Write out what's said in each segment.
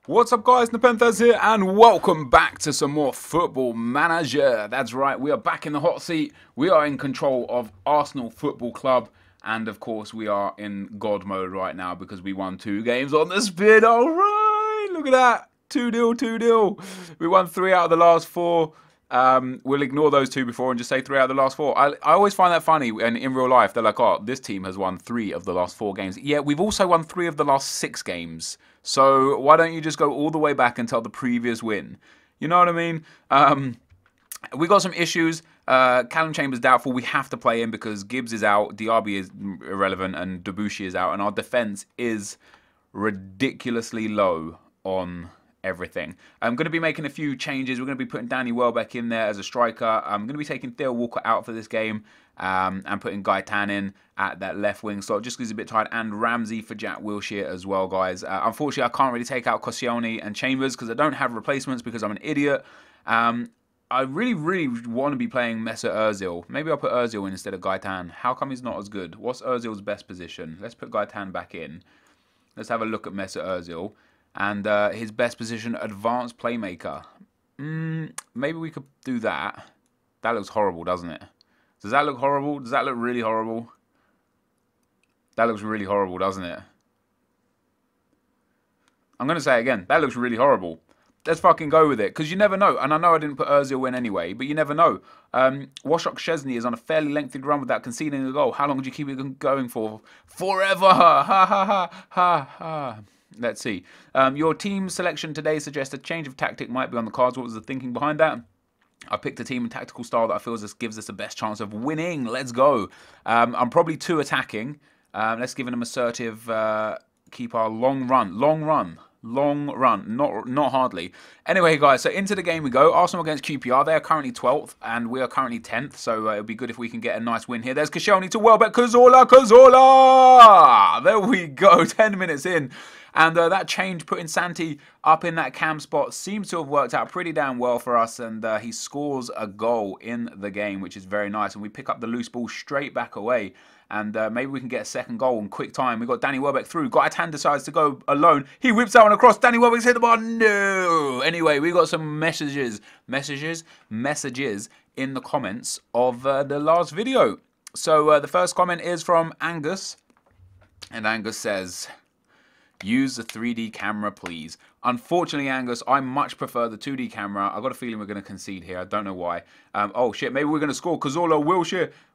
What's up guys, NepentheZ here and welcome back to some more Football Manager. That's right, we are back in the hot seat. We are in control of Arsenal Football Club and of course we are in God mode right now because we won 2 games on the spin. Alright, look at that, 2-0, 2-0. We won 3 out of the last 4. We'll ignore those 2 before and just say 3 out of the last 4. I always find that funny, and in real life they're like, oh, this team has won 3 of the last 4 games. Yeah, we've also won 3 of the last 6 games. So why don't you just go all the way back and tell the previous win? You know what I mean? We got some issues. Callum Chambers doubtful. We have to play him because Gibbs is out, Diaby is irrelevant, and Debuchy is out. And our defence is ridiculously low on everything. I'm going to be making a few changes. We're going to be putting Danny Welbeck in there as a striker. I'm going to be taking Theo Walker out for this game and putting Gaetan in at that left wing slot just because he's a bit tired, and Ramsey for Jack Wilshere as well, guys. Unfortunately, I can't really take out Koscielny and Chambers because I don't have replacements because I'm an idiot. I really want to be playing Mesut Ozil. Maybe I'll put Ozil in instead of Gaetan. How come he's not as good? What's Ozil's best position? Let's put Gaetan back in. Let's have a look at Mesut Ozil. And his best position, advanced playmaker. Maybe we could do that. That looks horrible, doesn't it? Does that look horrible? Does that look really horrible? That looks really horrible, doesn't it? I'm going to say it again. That looks really horrible. Let's fucking go with it. Because you never know. And I know I didn't put Ozil in anyway. But you never know. Washok Szczesny is on a fairly lengthy run without conceding a goal. How long do you keep it going for? Forever! Ha ha ha ha ha. Let's see. Your team selection today suggests a change of tactic might be on the cards. What was the thinking behind that? I picked a team and tactical style that I feel gives us the best chance of winning. Let's go. I'm probably too attacking. Let's give an assertive, keep our long run. Not hardly. Anyway, guys, so into the game we go. Arsenal against QPR. They are currently 12th, and we are currently 10th, so it would be good if we can get a nice win here. There's Koscielny to Welbeck. Cazorla! There we go, 10 minutes in. And that change, putting Santi up in that cam spot, seems to have worked out pretty damn well for us. And he scores a goal in the game, which is very nice. And we pick up the loose ball straight back away. And maybe we can get a second goal in quick time. We've got Danny Welbeck through. Gaetan decides to go alone. He whips out and across. Danny Welbeck's hit the bar. No! Anyway, we got some messages in the comments of the last video. So the first comment is from Angus. And Angus says, use the 3D camera, please. Unfortunately, Angus, I much prefer the 2D camera. I've got a feeling we're going to concede here. I don't know why. Oh, shit. Maybe we're going to score. Cazorla,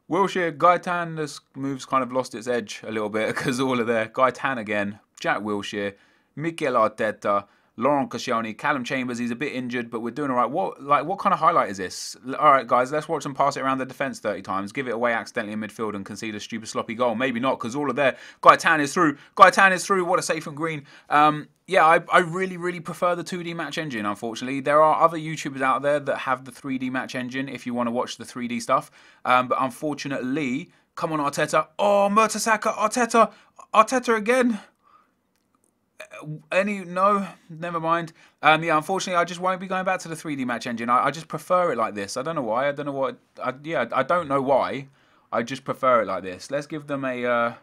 Wilshere, Gaetan. This move's kind of lost its edge a little bit. Cazorla there. Gaetan again. Jack Wilshere. Mikel Arteta. Laurent Koscielny, Callum Chambers, he's a bit injured, but we're doing all right. What kind of highlight is this? All right, guys, let's watch them pass it around the defence 30 times, give it away accidentally in midfield and concede a stupid sloppy goal. Maybe not, because all of there. Gaetan is through. What a save from Green. Yeah, I really prefer the 2D match engine, unfortunately. There are other YouTubers out there that have the 3D match engine if you want to watch the 3D stuff. But unfortunately, come on, Arteta. Oh, Mertesacker, Arteta again. No, never mind. Yeah, unfortunately, I just won't be going back to the 3D match engine. I just prefer it like this. I don't know why. I don't know what. I don't know why. I just prefer it like this. Let's give them a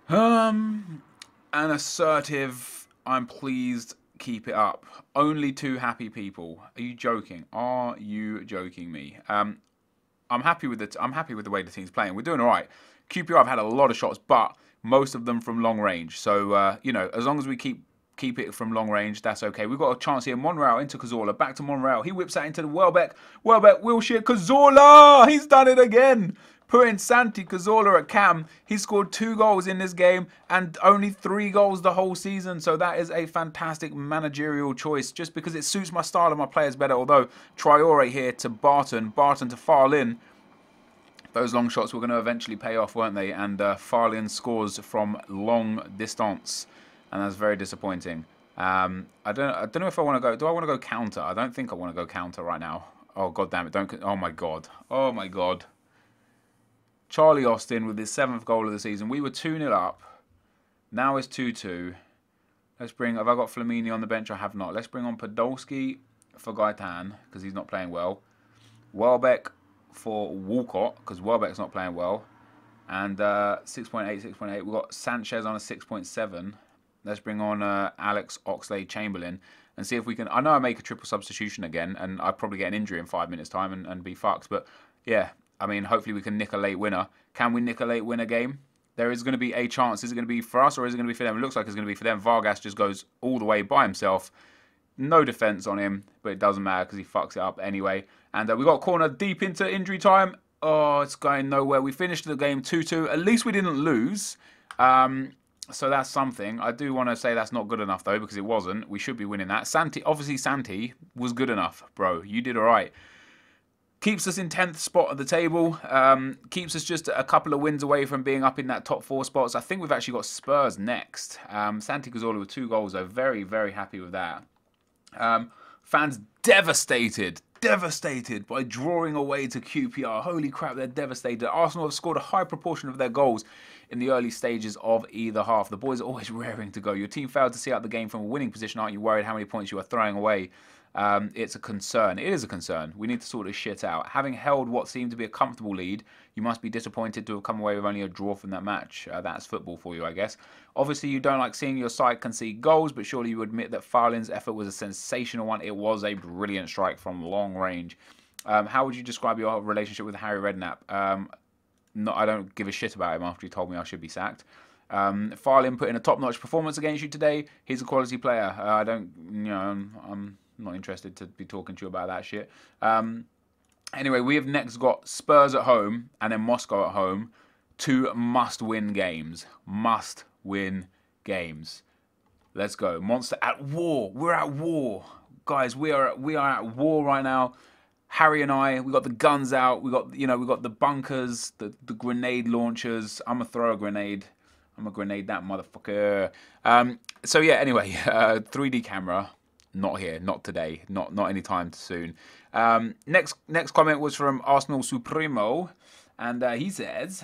an assertive. I'm pleased. Keep it up. Only 2 happy people. Are you joking? Are you joking me? I'm happy with it. I'm happy with the way the team's playing. We're doing all right. QPR have had a lot of shots, but most of them from long range. So, you know, as long as we keep it from long range, that's okay. We've got a chance here. Monreal into Cazorla. Back to Monreal. He whips that into the Welbeck. Wilshere, Cazorla! He's done it again. Putting Santi Cazorla at cam. He scored 2 goals in this game and only 3 goals the whole season. So that is a fantastic managerial choice just because it suits my style and my players better. Although Traore here to Barton to Farlin. Those long shots were going to eventually pay off, weren't they? And Farlin scores from long distance, and that's very disappointing. I don't know if I want to go. Do I want to go counter? I don't think I want to go counter right now. Oh god damn it! Don't. Oh my god. Oh my god. Charlie Austin with his 7th goal of the season. We were 2-0 up. Now it's 2-2. Let's bring. Have I got Flamini on the bench? I have not. Let's bring on Podolski for Gaetan because he's not playing well. Welbeck for Walcott because Welbeck's not playing well, and 6.8. We've got Sanchez on a 6.7. Let's bring on Alex Oxlade-Chamberlain and see if we can... I know I make a triple substitution again, and I'll probably get an injury in 5 minutes' time and be fucked. But, yeah, I mean, hopefully we can nick a late winner. Can we nick a late winner game? There is going to be a chance. Is it going to be for us or is it going to be for them? It looks like it's going to be for them. Vargas just goes all the way by himself. No defence on him, but it doesn't matter because he fucks it up anyway. And we got a corner deep into injury time. Oh, it's going nowhere. We finished the game 2-2. At least we didn't lose. So that's something. I do want to say that's not good enough, though, because it wasn't. We should be winning that. Obviously, Santi was good enough, bro. You did all right. Keeps us in 10th spot at the table. Keeps us just a couple of wins away from being up in that top 4 spots. I think we've actually got Spurs next. Santi Cazorla with 2 goals, though. Very, very happy with that. Fans devastated by drawing away to QPR. Holy crap, they're devastated. Arsenal have scored a high proportion of their goals in the early stages of either half. The boys are always raring to go. Your team failed to see out the game from a winning position. Aren't you worried how many points you are throwing away? It's a concern. It is a concern. We need to sort this shit out. Having held what seemed to be a comfortable lead, you must be disappointed to have come away with only a draw from that match. That's football for you, I guess. Obviously, you don't like seeing your side concede goals, but surely you admit that Fowlin's effort was a sensational one. It was a brilliant strike from long range. How would you describe your relationship with Harry Redknapp? I don't give a shit about him after he told me I should be sacked. Farlin put in a top-notch performance against you today. He's a quality player. I'm not interested to be talking to you about that shit. Anyway, we have next got Spurs at home and then Moscow at home. 2 must-win games. Must-win games. Let's go. Monster at war. We're at war. Guys, we are at war right now. Harry and I, we got the guns out. We got the bunkers, the grenade launchers. I'm gonna throw a grenade. I'm gonna grenade that motherfucker. So yeah, anyway, 3D camera. Not here, not today, not anytime soon. Next comment was from Arsenal Supremo, and he says,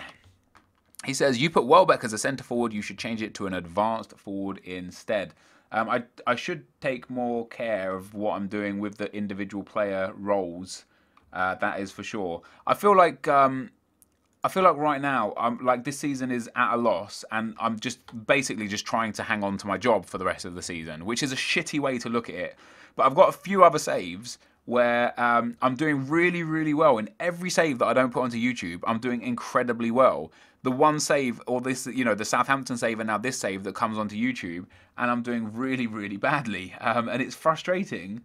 you put Welbeck as a centre forward. You should change it to an advanced forward instead. I should take more care of what I'm doing with the individual player roles. That is for sure. I feel like right now, this season is at a loss, and I'm basically just trying to hang on to my job for the rest of the season, which is a shitty way to look at it. But I've got a few other saves where I'm doing really, really well. In every save that I don't put onto YouTube, I'm doing incredibly well. The one save, or this, the Southampton save, and now this save that comes onto YouTube, and I'm doing really, really badly. And it's frustrating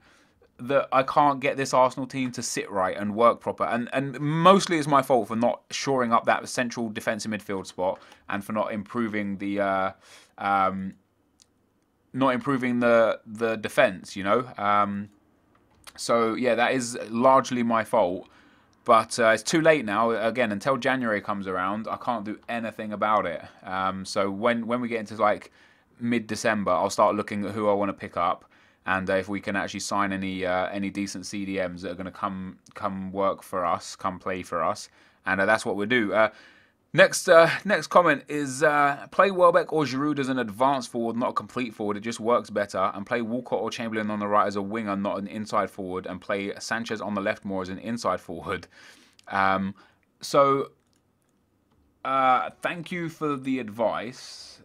that I can't get this Arsenal team to sit right and work proper. And mostly it's my fault for not shoring up that central defensive midfield spot and for not improving the defense, So yeah, that is largely my fault. But it's too late now. Again, until January comes around, I can't do anything about it. So when we get into mid-December, I'll start looking at who I want to pick up, and if we can actually sign any decent CDMs that are going to come work for us, come play for us, and that's what we'll do. Next comment is play Welbeck or Giroud as an advanced forward, not a complete forward. It just works better. And play Walcott or Chamberlain on the right as a winger, not an inside forward. And play Sanchez on the left more as an inside forward. Thank you for the advice.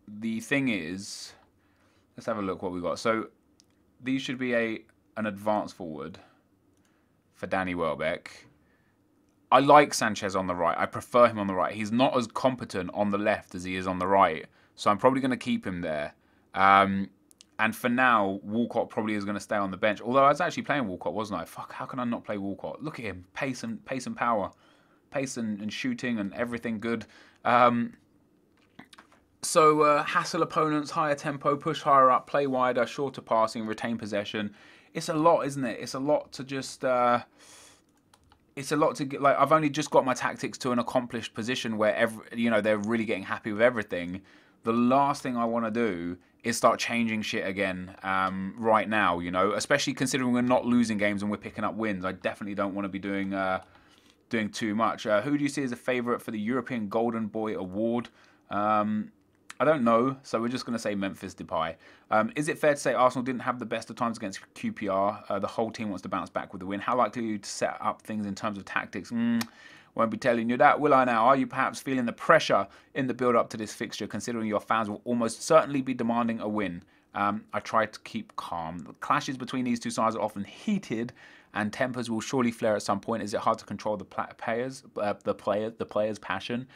The thing is, let's have a look what we got. So these should be an advanced forward for Danny Welbeck. I like Sanchez on the right. I prefer him on the right. He's not as competent on the left as he is on the right. So I'm probably going to keep him there. And for now, Walcott probably is going to stay on the bench. Although I was actually playing Walcott, wasn't I? Fuck, how can I not play Walcott? Look at him. Pace and power. Pace and shooting and everything good. So hassle opponents, higher tempo, push higher up, play wider, shorter passing, retain possession. It's a lot, isn't it? It's a lot to just... It's a lot to get. I've only just got my tactics to an accomplished position where they're really getting happy with everything. The last thing I want to do is start changing shit again right now. Especially considering we're not losing games and we're picking up wins. I definitely don't want to be doing too much. Who do you see as a favourite for the European Golden Boy Award? I don't know, so we're just going to say NepentheZ. Is it fair to say Arsenal didn't have the best of times against QPR? The whole team wants to bounce back with the win. How likely are you to set up things in terms of tactics? Won't be telling you that, will I now? Are you perhaps feeling the pressure in the build-up to this fixture, considering your fans will almost certainly be demanding a win? I try to keep calm. The clashes between these two sides are often heated, and tempers will surely flare at some point. Is it hard to control the players' passion?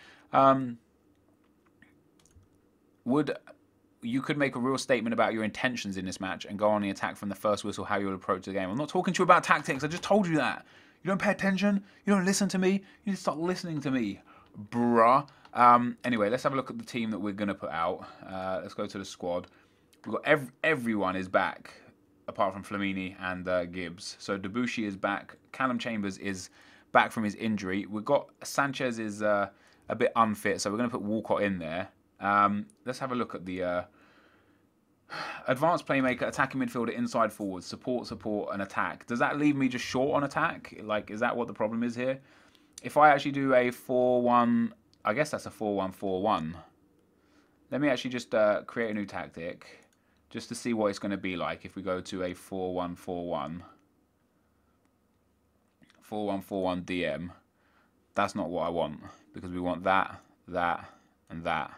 You could make a real statement about your intentions in this match and go on the attack from the first whistle, how you'll approach the game. I'm not talking to you about tactics. I just told you that. You don't pay attention. You don't listen to me. You need to start listening to me, bruh. Anyway, let's have a look at the team that we're going to put out. Let's go to the squad. We've got everyone is back, apart from Flamini and Gibbs. So Debussy is back. Callum Chambers is back from his injury. We've got Sanchez is a bit unfit, so we're going to put Walcott in there. Let's have a look at the advanced playmaker, attacking midfielder, inside forward, support, and attack. Does that leave me just short on attack? Like, is that what the problem is here? If I actually do a 4-1, I guess that's a 4-1-4-1. Let me actually just create a new tactic just to see what it's going to be like if we go to a 4-1-4-1. 4-1-4-1 DM. That's not what I want, because we want that, and that.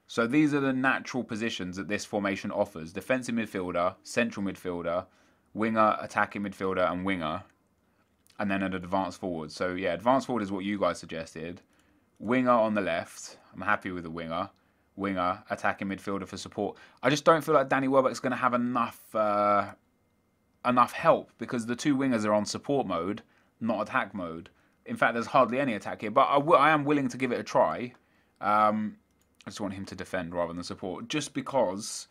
So these are the natural positions that this formation offers. Defensive midfielder, central midfielder, winger, attacking midfielder, and winger. And then an advanced forward. So yeah, advanced forward is what you guys suggested. Winger on the left. I'm happy with the winger. Winger, attacking midfielder for support. I just don't feel like Danny Welbeck's going to have enough help, because the two wingers are on support mode, not attack mode. In fact, there's hardly any attack here. But I am willing to give it a try. I just want him to defend rather than support, just because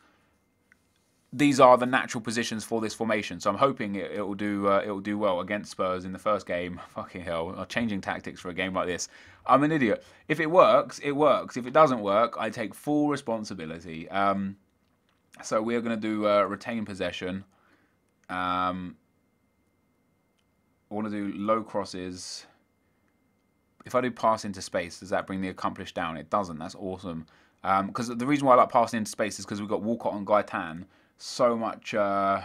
these are the natural positions for this formation. So I'm hoping it will do well against Spurs in the first game. Fucking hell, changing tactics for a game like this. I'm an idiot. If it works, it works. If it doesn't work, I take full responsibility. So we're going to do retain possession. I want to do low crosses. If I do pass into space, does that bring the accomplished down? It doesn't. That's awesome. Because the reason why I like passing into space is because we've got Walcott and Gaetan. So much. Where's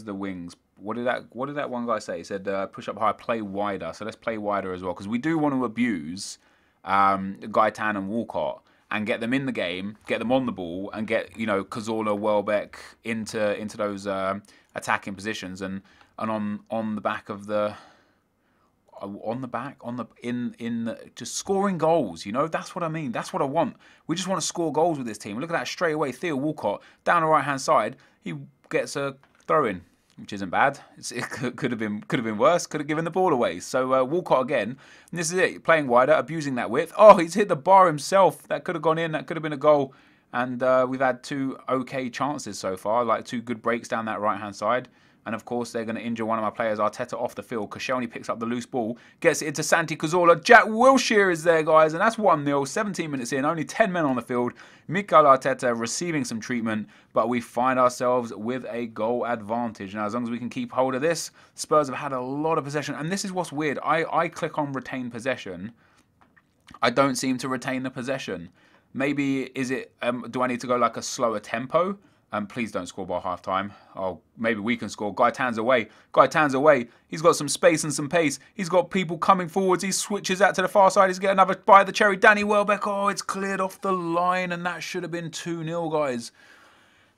the wings? What did that one guy say? He said push up high, play wider. So let's play wider as well, because we do want to abuse Gaetan and Walcott and get them in the game, get them on the ball, and get Cazorla, Welbeck into those attacking positions, and on the back of the. Just scoring goals, that's what I mean. That's what I want. We just want to score goals with this team. Look at that straight away. Theo Walcott down the right hand side. He gets a throw in, which isn't bad. It could have been worse. Could have given the ball away. So Walcott again. And this is it. Playing wider, abusing that width. Oh, he's hit the bar himself. That could have gone in. That could have been a goal. And we've had two okay chances so far, like two good breaks down that right hand side. And of course, they're going to injure one of my players, Arteta, off the field. Koscielny picks up the loose ball, gets it into Santi Cazorla. Jack Wilshere is there, guys, and that's 1-0. 17 minutes in, only 10 men on the field. Mikel Arteta receiving some treatment, but we find ourselves with a goal advantage. Now, as long as we can keep hold of this, Spurs have had a lot of possession. And this is what's weird. I click on retain possession. I don't seem to retain the possession. Maybe, do I need to go like a slower tempo? Please don't score by half-time. Oh, maybe we can score. Gaetan's away. He's got some space and some pace. He's got people coming forwards. He switches out to the far side. He's getting another bite of the cherry. Danny Welbeck. Oh, it's cleared off the line, and that should have been 2-0, guys.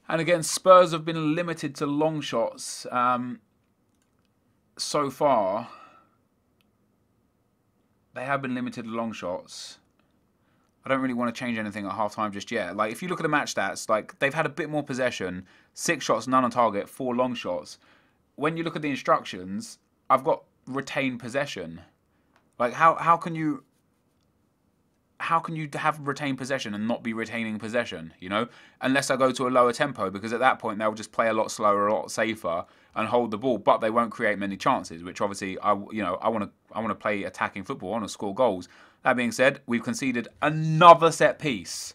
And again, Spurs have been limited to long shots so far. They have been limited to long shots. I don't really want to change anything at half-time just yet. Like, if you look at the match stats, like, they've had a bit more possession. 6 shots, none on target, 4 long shots. When you look at the instructions, I've got retain possession. Like, how can you have retained possession and not be retaining possession, Unless I go to a lower tempo, because at that point they'll just play a lot slower, a lot safer, and hold the ball, but they won't create many chances, which obviously I want to play attacking football. I want to score goals. That being said, we've conceded another set piece.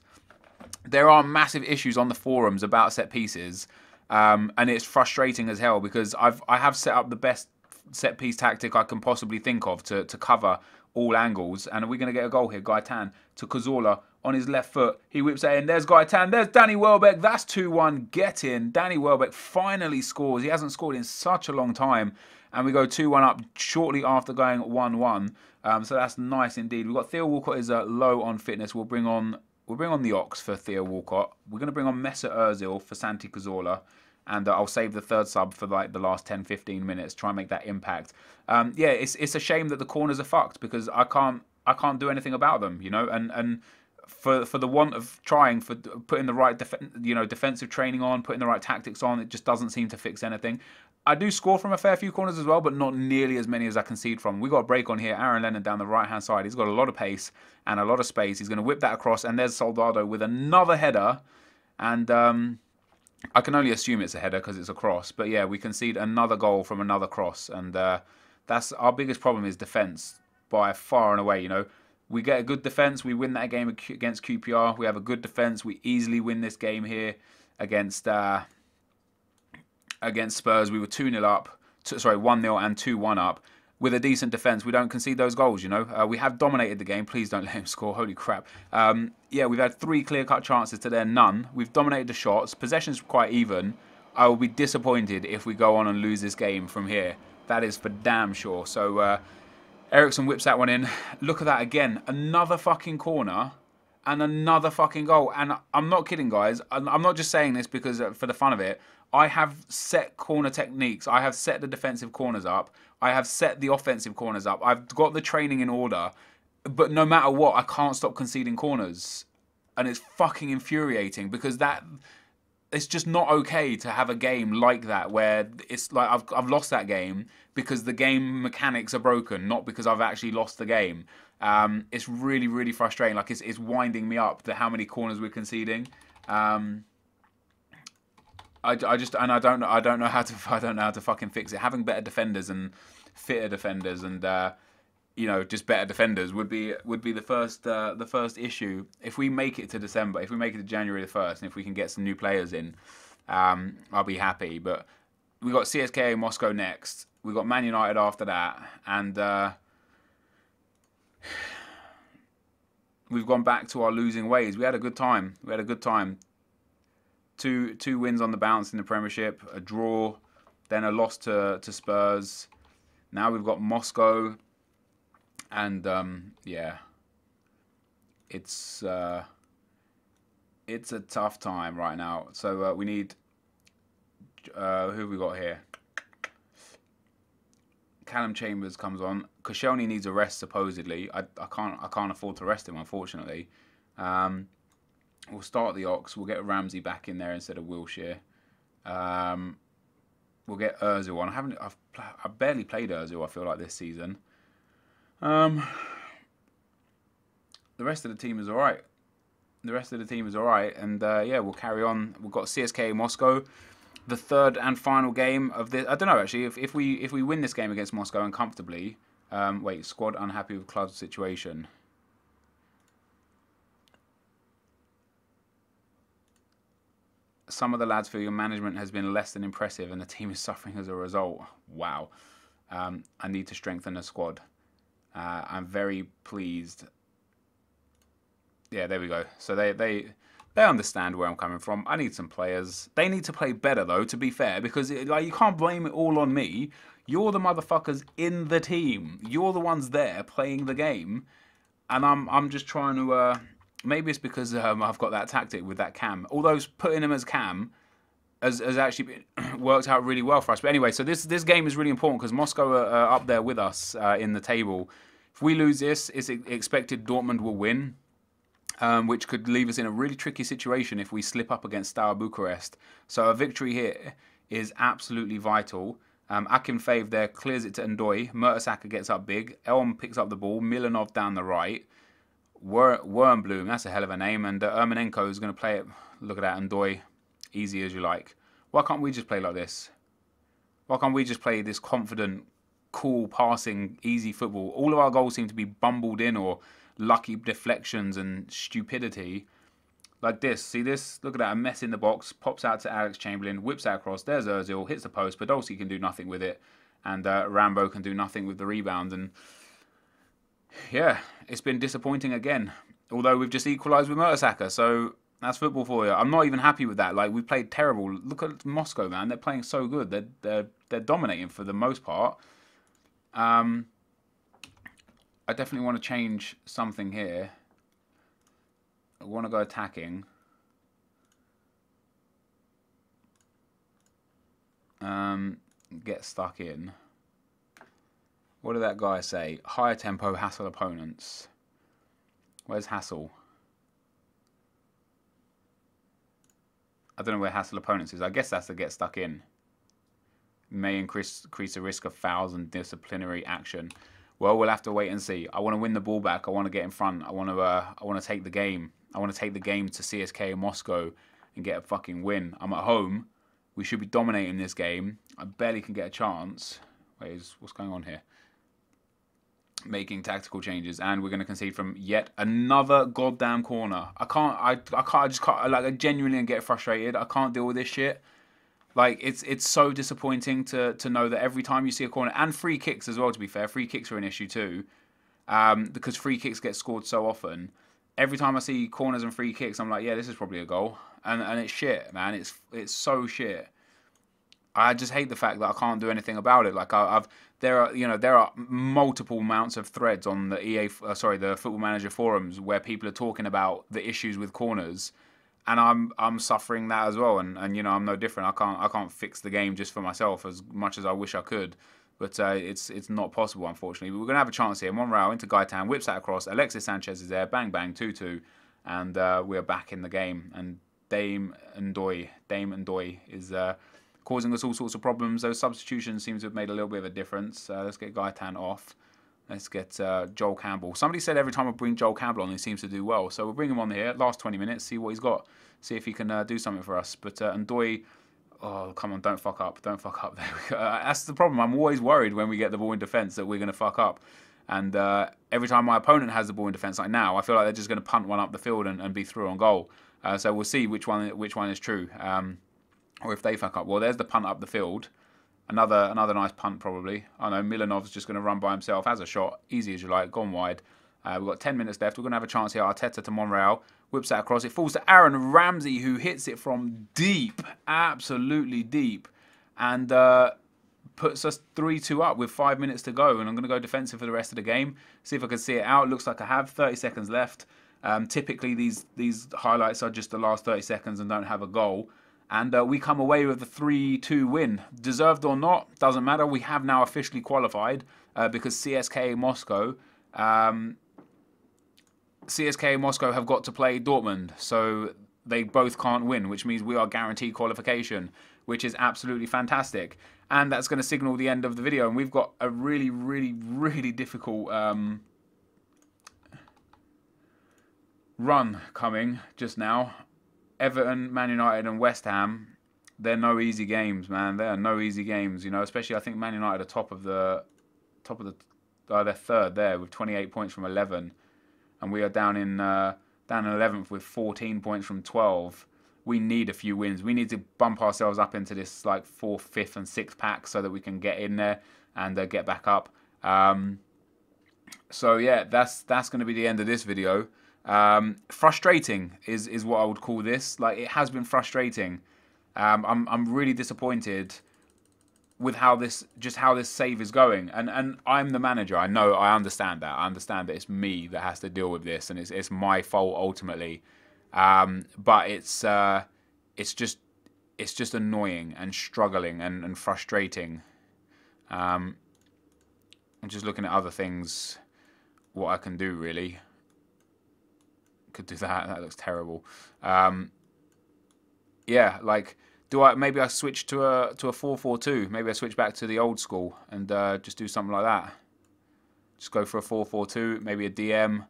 There are massive issues on the forums about set pieces, and it's frustrating as hell, because I have set up the best set piece tactic I can possibly think of to cover all angles. And are we going to get a goal here? Gaetan to Cazorla on his left foot. He whips it in. There's Gaetan. There's Danny Welbeck. That's 2-1. Get in. Danny Welbeck finally scores. He hasn't scored in such a long time. and we go 2-1 up shortly after going 1-1. So that's nice indeed. We've got Theo Walcott is low on fitness. We'll bring on the Ox for Theo Walcott. We're going to bring on Mesut Ozil for Santi Cazorla. And I'll save the third sub for like the last 10-15 minutes. Try and make that impact. Yeah, it's a shame that the corners are fucked because I can't do anything about them, you know. And for the want of trying, for putting the right defensive training on, putting the right tactics on, it just doesn't seem to fix anything. I do score from a fair few corners as well, but not nearly as many as I concede from. We got a break on here. Aaron Lennon down the right-hand side. He's got a lot of pace and a lot of space. He's going to whip that across, and there's Soldado with another header. And I can only assume it's a header because it's a cross. But yeah, we concede another goal from another cross. And that's our biggest problem is defence by far and away, you know. We get a good defence. We win that game against QPR. We have a good defence. We easily win this game here against Spurs. We were 2-0 up. 1-0 and 2-1 up. With a decent defence, we don't concede those goals, you know. We have dominated the game. Please don't let him score. Holy crap. Yeah, we've had 3 clear-cut chances to their none. We've dominated the shots. Possession's quite even. I will be disappointed if we go on and lose this game from here. That is for damn sure. So, Ericsson whips that one in. Look at that again. Another fucking corner and another fucking goal. And I'm not kidding, guys. I'm not just saying this because for the fun of it. I have set corner techniques. I have set the defensive corners up. I have set the offensive corners up. I've got the training in order. But no matter what, I can't stop conceding corners. And it's fucking infuriating because it's just not okay to have a game like that where it's like I've lost that game because the game mechanics are broken, not because I've actually lost the game. It's really, really frustrating. Like it's winding me up how many corners we're conceding. I don't know how to fucking fix it. Having better defenders and fitter defenders and you know, just better defenders would be the first issue. If we make it to December, if we make it to January the 1st, and if we can get some new players in, I'll be happy. But we got CSKA Moscow next. We got Man United after that, and we've gone back to our losing ways. We had a good time. Two wins on the bounce in the Premiership, a draw, then a loss to Spurs. Now we've got Moscow, and yeah, it's a tough time right now. So we need who have we got here? Callum Chambers comes on. Koscielny needs a rest supposedly. I can't afford to rest him, unfortunately. We'll start the Ox. We'll get Ramsey back in there instead of Wilshere. We'll get Ozil on. I've barely played Ozil, I feel like, this season. The rest of the team is alright. And yeah, we'll carry on. We've got CSKA Moscow, the third and final game of this. I don't know actually. If we win this game against Moscow and comfortably. Wait, squad unhappy with club situation. Some of the lads feel your management has been less than impressive and the team is suffering as a result. Wow. I need to strengthen the squad. I'm very pleased. Yeah, there we go. So they understand where I'm coming from. I need some players. They need to play better, though, to be fair, because like you can't blame it all on me. You're the motherfuckers in the team. You're the ones there playing the game. And I'm just trying to... maybe it's because I've got that tactic with that Cam. Although putting him as Cam has actually worked out really well for us. But anyway, so this game is really important because Moscow are up there with us in the table. If we lose this, it's expected Dortmund will win, which could leave us in a really tricky situation if we slip up against Steaua Bucharest. So a victory here is absolutely vital. Akim Fave there clears it to Ndoye. Mertesacker gets up big. Elm picks up the ball. Milanov down the right. Wormbloom, that's a hell of a name. And Ermonenko is going to play it. Look at that, Ndoye. Easy as you like. Why can't we just play like this? Why can't we just play this confident, cool, passing, easy football? All of our goals seem to be bumbled in or lucky deflections and stupidity. Like this. See this? Look at that. A mess in the box. Pops out to Alex Chamberlain. Whips that across. There's Ozil. Hits the post. Podolski can do nothing with it. And Rambo can do nothing with the rebound. And yeah, it's been disappointing again. Although we've just equalised with Mertesacker. So That's football for you. I'm not even happy with that. Like, we played terrible. Look at Moscow, man. They're playing so good. They're dominating for the most part. I definitely want to change something here. I want to go attacking. Get stuck in. What did that guy say? Higher tempo, hassle opponents. Where's hassle? I don't know where hassle opponents is. I guess that's to get stuck in. May increase the risk of fouls and disciplinary action. Well, we'll have to wait and see. I want to win the ball back. I want to get in front. I want to take the game. I want to take the game to CSK Moscow and get a fucking win. I'm at home. We should be dominating this game. I barely can get a chance. Wait, what's going on here? Making tactical changes, and we're going to concede from yet another goddamn corner. I genuinely get frustrated. I can't deal with this shit. Like, it's so disappointing to know that every time you see a corner, and free kicks as well, to be fair. Free kicks are an issue too, because free kicks get scored so often. Every time I see corners and free kicks, I'm like, yeah, this is probably a goal. And it's shit, man. It's so shit. I just hate the fact that I can't do anything about it. Like, there are multiple amounts of threads on the the Football Manager forums where people are talking about the issues with corners, and I'm suffering that as well. And you know, I'm no different. I can't fix the game just for myself as much as I wish I could. But it's not possible, unfortunately. But we're going to have a chance here. Monreal into Gaitan, whips that across. Alexis Sanchez is there. Bang, bang, 2-2. And we're back in the game. And Dame and Doy is causing us all sorts of problems. Those substitutions seem to have made a little bit of a difference. Let's get Gaitan off. Let's get Joel Campbell. Somebody said every time I bring Joel Campbell on, he seems to do well. So we'll bring him on here. Last 20 minutes, see what he's got. See if he can do something for us. But Ndoye... Oh, come on, don't fuck up. Don't fuck up. There we go. That's the problem. I'm always worried when we get the ball in defence that we're going to fuck up. And every time my opponent has the ball in defence, like now, I feel like they're just going to punt one up the field and be through on goal. So we'll see which one is true. Or if they fuck up. Well, there's the punt up the field. Another nice punt, probably. I know, Milanov's just going to run by himself. Has a shot. Easy as you like. Gone wide. We've got 10 minutes left. We're going to have a chance here. Arteta to Monreal. Whips that across. It falls to Aaron Ramsey, who hits it from deep. Absolutely deep. And puts us 3-2 up with 5 minutes to go. And I'm going to go defensive for the rest of the game. See if I can see it out. Looks like I have. 30 seconds left. Typically, these highlights are just the last 30 seconds and don't have a goal. And we come away with a 3-2 win. Deserved or not, doesn't matter. We have now officially qualified because CSKA Moscow have got to play Dortmund. So they both can't win, which means we are guaranteed qualification, which is absolutely fantastic. And that's going to signal the end of the video. And we've got a really, really, really difficult run coming just now. Everton, Man United and West Ham, they're no easy games, man. They are no easy games, you know, especially I think Man United are they're third there with 28 points from 11. And we are down in 11th with 14 points from 12. We need a few wins. We need to bump ourselves up into this like 4th, 5th and 6th pack so that we can get in there and get back up. So yeah, that's going to be the end of this video. Frustrating is what I would call this. Like, it has been frustrating. I'm really disappointed with how this save is going, and I'm the manager. I understand that. I understand that it's me that has to deal with this, and it's my fault ultimately. But it's just annoying and struggling and frustrating. I'm just looking at other things, what I can do really. Could do that. That looks terrible. Yeah, like, maybe I switch to a 4-4-2. Maybe I switch back to the old school and just do something like that. Just go for a 4-4-2, maybe a DM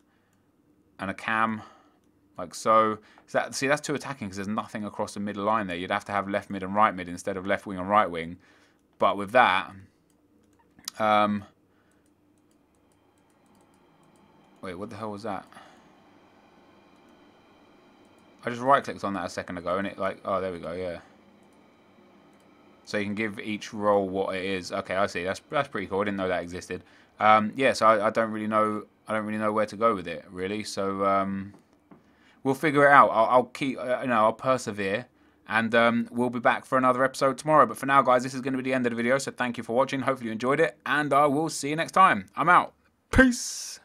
and a cam, like so. That's too attacking because there's nothing across the middle line there. You'd have to have left mid and right mid instead of left wing and right wing. But with that, wait, what the hell was that? I just right-clicked on that a second ago, and it like, oh, there we go, yeah. So you can give each role what it is. Okay, I see. That's pretty cool. I didn't know that existed. Yeah, so I don't really know. I don't really know where to go with it, really. So we'll figure it out. I'll keep, I'll persevere. And we'll be back for another episode tomorrow. But for now, guys, this is going to be the end of the video. So thank you for watching. Hopefully you enjoyed it. And I will see you next time. I'm out. Peace.